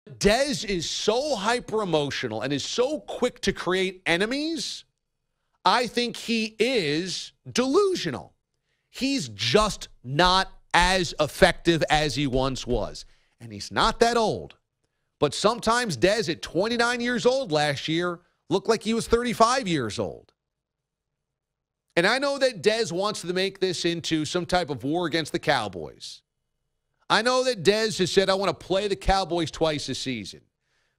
Dez is so hyper-emotional and is so quick to create enemies, I think he is delusional. He's just not as effective as he once was. And he's not that old. But sometimes Dez, at 29 years old last year, looked like he was 35 years old. And I know that Dez wants to make this into some type of war against the Cowboys. I know that Dez has said, I want to play the Cowboys twice a season.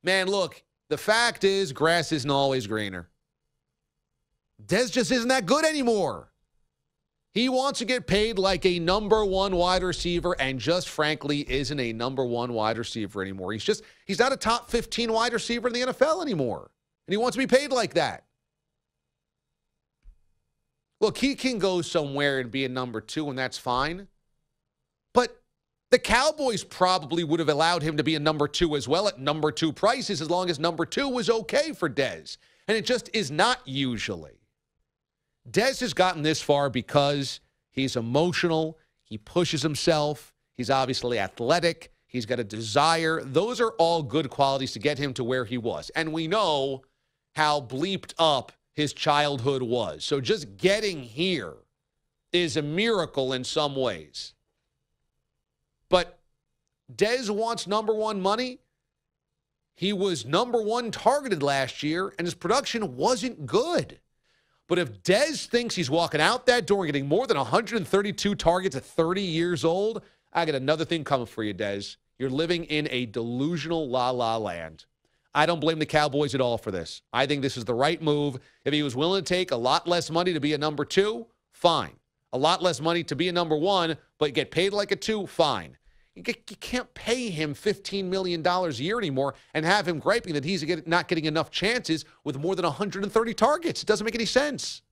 Man, look, the fact is, grass isn't always greener. Dez just isn't that good anymore. He wants to get paid like a number one wide receiver and just frankly isn't a number one wide receiver anymore. He's not a top 15 wide receiver in the NFL anymore. And he wants to be paid like that. Look, he can go somewhere and be a number two, and that's fine. But the Cowboys probably would have allowed him to be a number two as well at number two prices as long as number two was okay for Dez. And it just is not usually. Dez has gotten this far because he's emotional, he pushes himself, he's obviously athletic, he's got a desire. Those are all good qualities to get him to where he was. And we know how bleeped up his childhood was. So just getting here is a miracle in some ways. But Dez wants number one money. He was number one targeted last year, and his production wasn't good. But if Dez thinks he's walking out that door and getting more than 132 targets at 30 years old, I got another thing coming for you, Dez. You're living in a delusional la-la land. I don't blame the Cowboys at all for this. I think this is the right move. If he was willing to take a lot less money to be a number two, fine. A lot less money to be a number one, but get paid like a two, fine. You can't pay him $15 million a year anymore and have him griping that he's not getting enough chances with more than 130 targets. It doesn't make any sense.